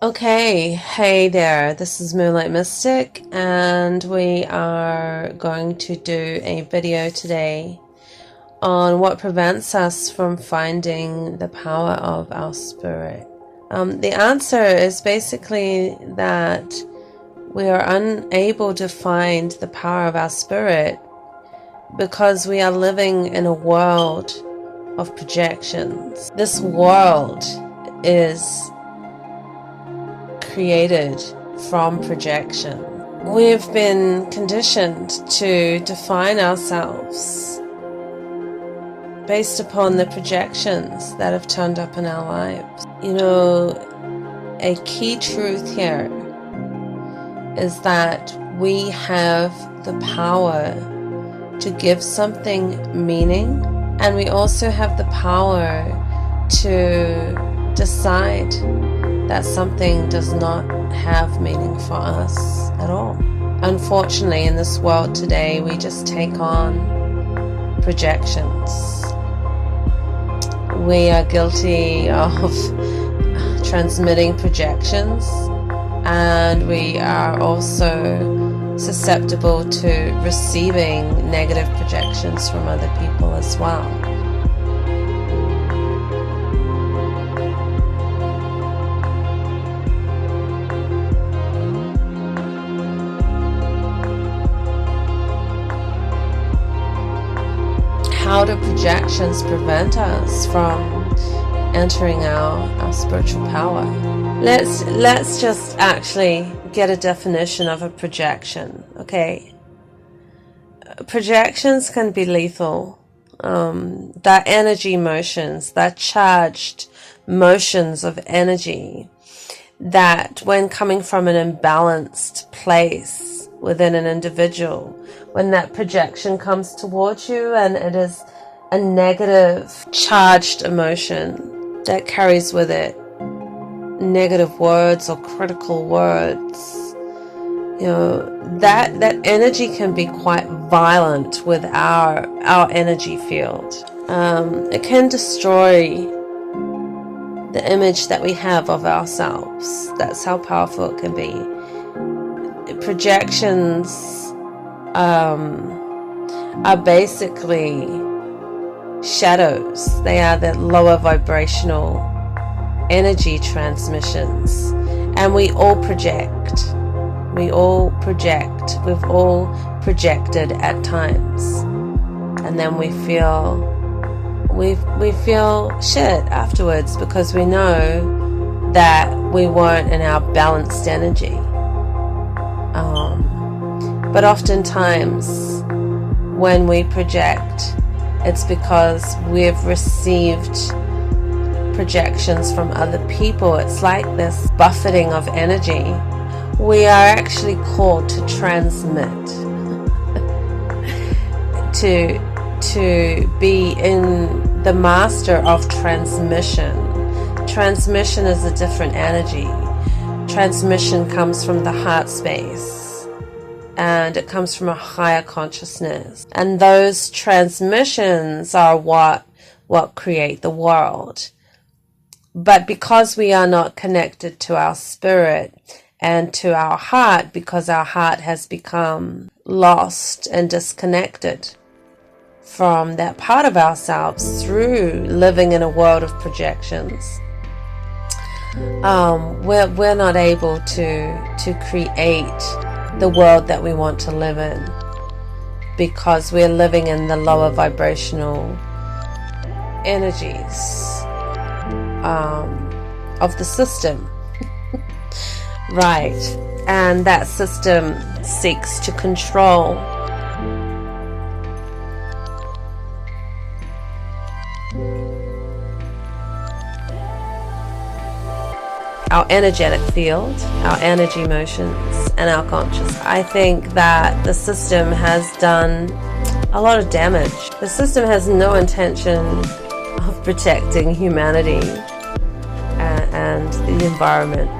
Okay, hey there, this is Moonlight Mystic, and we are going to do a video today on what prevents us from finding the power of our spirit. The answer is basically that we are unable to find the power of our spirit because we are living in a world of projections. This world is created from projection. We've been conditioned to define ourselves based upon the projections that have turned up in our lives. You know, a key truth here is that we have the power to give something meaning, and we also have the power to decide that something does not have meaning for us at all. Unfortunately, in this world today, we just take on projections. We are guilty of transmitting projections, and we are also susceptible to receiving negative projections from other people as well. How do projections prevent us from entering our spiritual power? Let's just actually get a definition of a projection, okay? Projections can be lethal. They're energy motions, they're charged motions of energy that, when coming from an imbalanced place within an individual, when that projection comes towards you and it is a negative charged emotion that carries with it negative words or critical words, you know, that energy can be quite violent with our energy field. It can destroy the image that we have of ourselves. That's how powerful it can be. Projections are basically shadows. They are the lower vibrational energy transmissions, and we all project. We all project. We've all projected at times, and then we feel shit afterwards because we know that we weren't in our balanced energy. But oftentimes when we project, it's because we've received projections from other people. It's like this buffeting of energy. We are actually called to transmit, to be in the master of transmission. Transmission is a different energy. Transmission comes from the heart space, and it comes from a higher consciousness. And those transmissions are what create the world. But because we are not connected to our spirit and to our heart, because our heart has become lost and disconnected from that part of ourselves through living in a world of projections, we're not able to create the world that we want to live in, because we're living in the lower vibrational energies of the system. Right. And that system seeks to control our energetic field, our energy motions, and our conscious. I think that the system has done a lot of damage. The system has no intention of protecting humanity and the environment.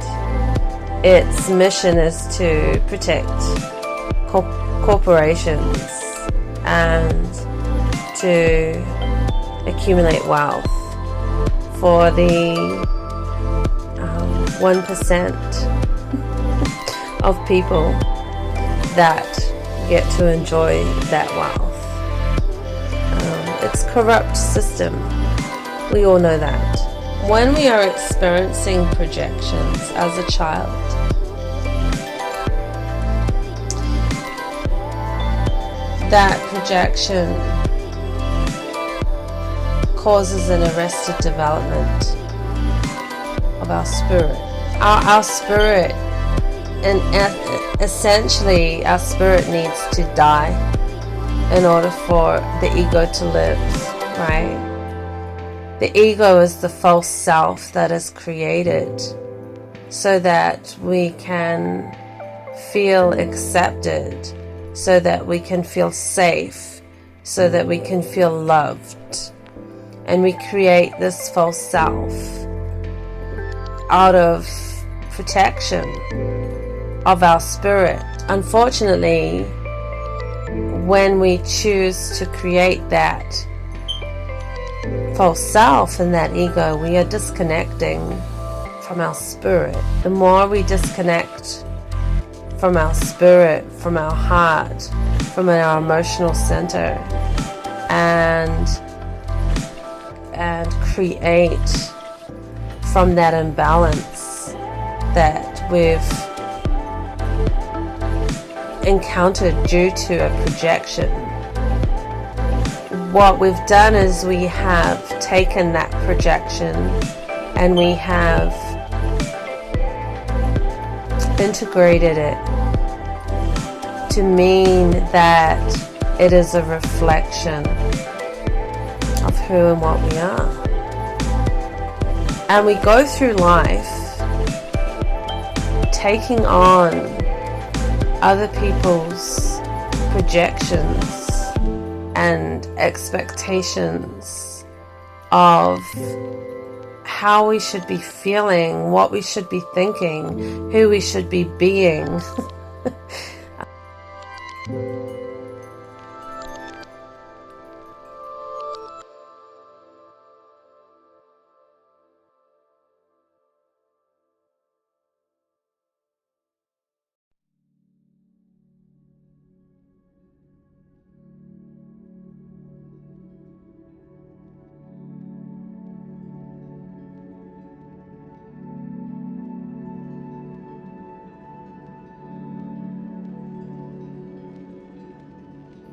Its mission is to protect corporations and to accumulate wealth for the 1% of people that get to enjoy that wealth. It's a corrupt system. We all know that. When we are experiencing projections as a child, that projection causes an arrested development of our spirit. Our spirit, and essentially our spirit needs to die in order for the ego to live, right? The ego is the false self that is created so that we can feel accepted, so that we can feel safe, so that we can feel loved. And we create this false self out of protection of our spirit. Unfortunately, when we choose to create that false self and that ego, we are disconnecting from our spirit. The more we disconnect from our spirit, from our heart, from our emotional center, and create from that imbalance that we've encountered due to a projection. What we've done is we have taken that projection and we have integrated it to mean that it is a reflection of who and what we are. And we go through life taking on other people's projections and expectations of how we should be feeling, what we should be thinking, who we should be being.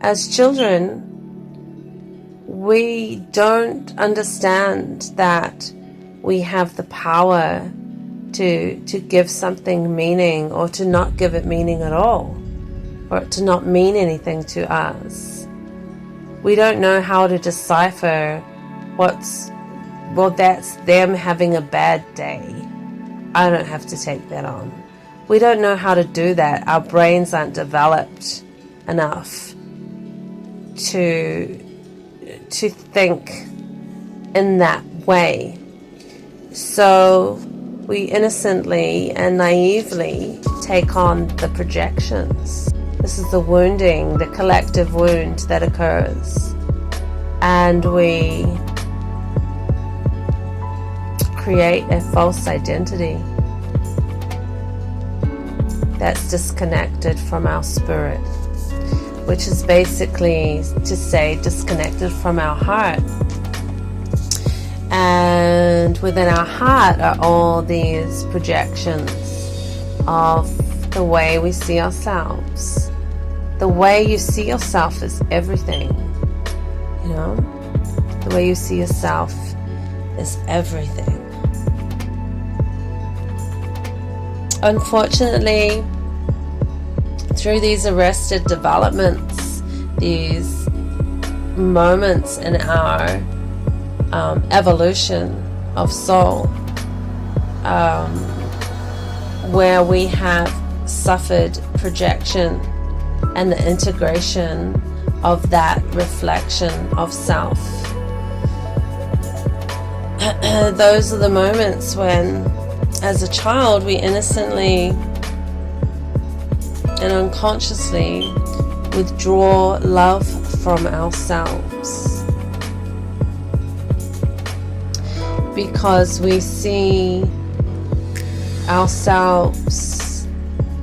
As children, we don't understand that we have the power to give something meaning, or to not give it meaning at all, or it to not mean anything to us. We don't know how to decipher that's them having a bad day. I don't have to take that on. We don't know how to do that. Our brains aren't developed enough to think in that way. So we innocently and naively take on the projections. This is the wounding, the collective wound that occurs. And we create a false identity that's disconnected from our spirit, which is basically to say disconnected from our heart. And within our heart are all these projections of the way we see ourselves. The way you see yourself is everything, you know? The way you see yourself is everything. Unfortunately, through these arrested developments, these moments in our evolution of soul, where we have suffered projection and the integration of that reflection of self. Those are the moments when, as a child, we innocently and unconsciously withdraw love from ourselves, because we see ourselves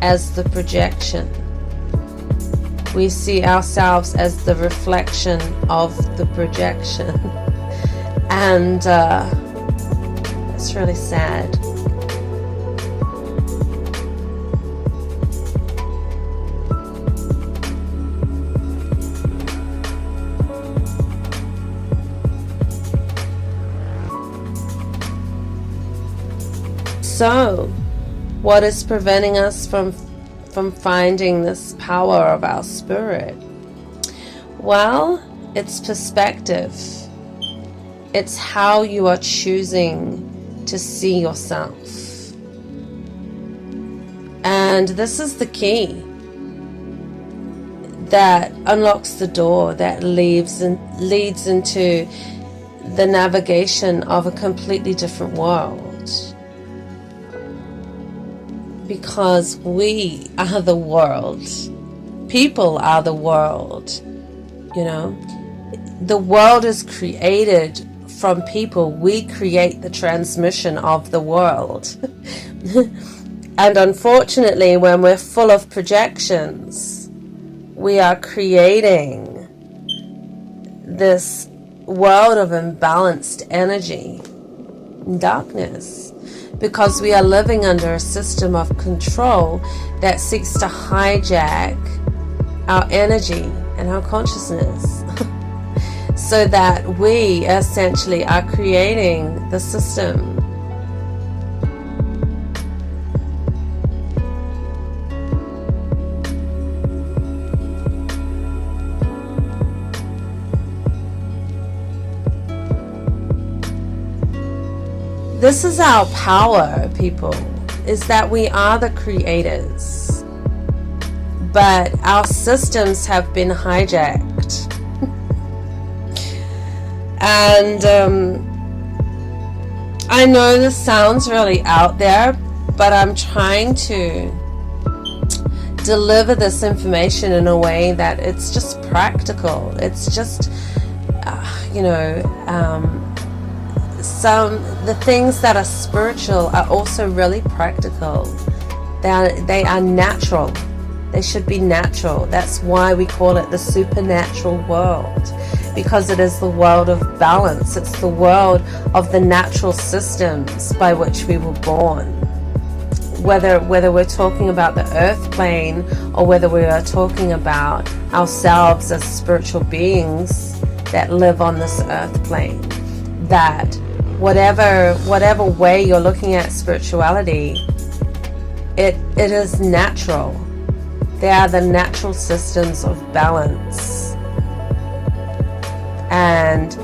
as the projection. We see ourselves as the reflection of the projection. And it's really sad. So, what is preventing us from finding this power of our spirit? Well, it's perspective. It's how you are choosing to see yourself. And this is the key that unlocks the door that leads into the navigation of a completely different world. Because we are the world. People are the world. You know, the world is created from people. We create the transmission of the world. And unfortunately, when we're full of projections, we are creating this world of imbalanced energy and darkness. Because we are living under a system of control that seeks to hijack our energy and our consciousness. So that we essentially are creating the system. This is our power, people, is that we are the creators. But our systems have been hijacked. And I know this sounds really out there, but I'm trying to deliver this information in a way that it's just practical. It's just, the things that are spiritual are also really practical. They are natural. They should be natural. That's why we call it the supernatural world, because it is the world of balance. It's the world of the natural systems by which we were born. Whether we're talking about the earth plane or whether we are talking about ourselves as spiritual beings that live on this earth plane, that whatever way you're looking at spirituality, it is natural. They are the natural systems of balance. And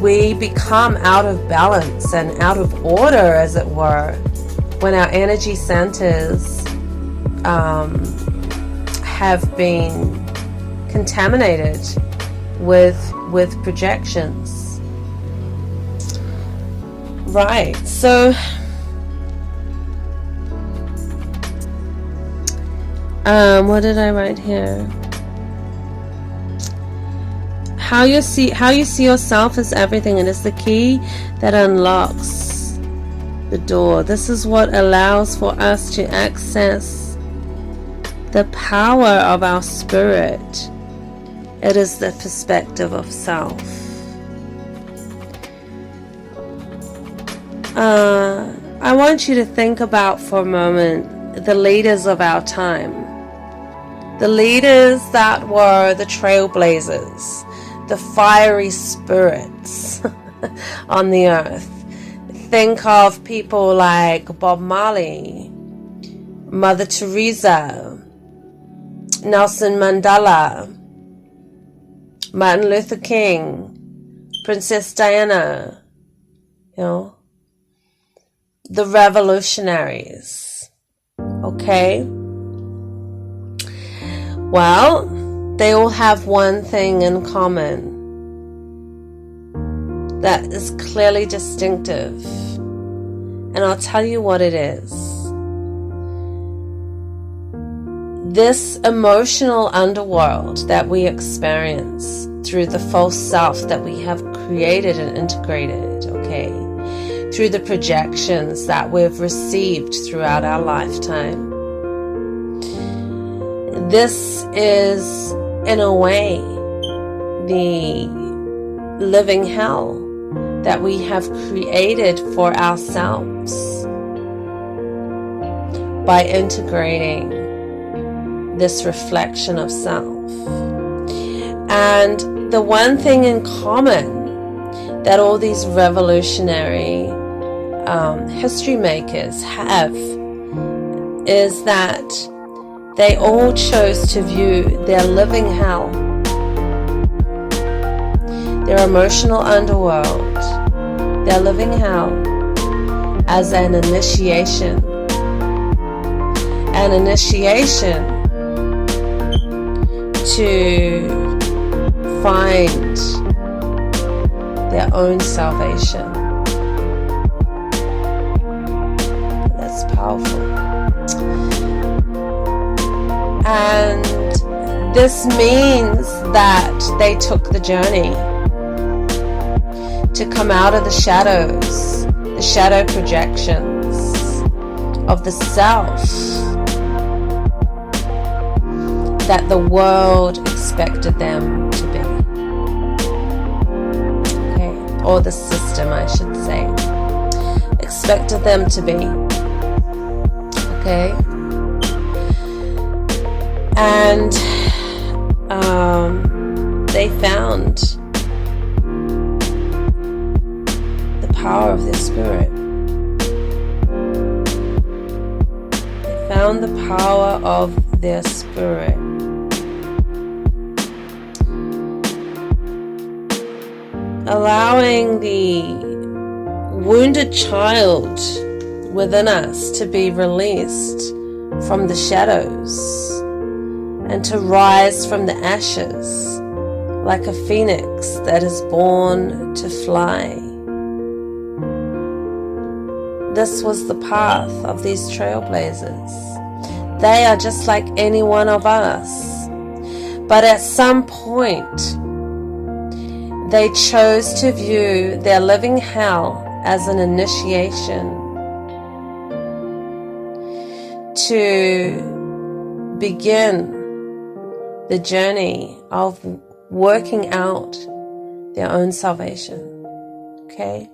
we become out of balance and out of order, as it were, when our energy centers have been contaminated with projections. Right, so what did I write here? How you see yourself is everything, and it's the key that unlocks the door. This is what allows for us to access the power of our spirit. It is the perspective of self. I want you to think about for a moment the leaders of our time. The leaders that were the trailblazers, the fiery spirits on the earth. Think of people like Bob Marley, Mother Teresa, Nelson Mandela, Martin Luther King, Princess Diana, the revolutionaries. Okay? Well, they all have one thing in common that is clearly distinctive. And I'll tell you what it is. This emotional underworld that we experience through the false self that we have created and integrated, okay, through the projections that we've received throughout our lifetime. This is, in a way, the living hell that we have created for ourselves by integrating this reflection of self. And the one thing in common that all these revolutionary history makers have is that they all chose to view their living hell, their emotional underworld, their living hell, as an initiation. An initiation to find their own salvation. That's powerful. And this means that they took the journey to come out of the shadows, the shadow projections of the self that the world expected them to be. Okay, or the system, I should say, expected them to be. Okay, and they found the power of their spirit. They found the power of their spirit. Allowing the wounded child within us to be released from the shadows and to rise from the ashes like a phoenix that is born to fly. This was the path of these trailblazers. They are just like any one of us, but at some point they chose to view their living hell as an initiation to begin the journey of working out their own salvation. Okay?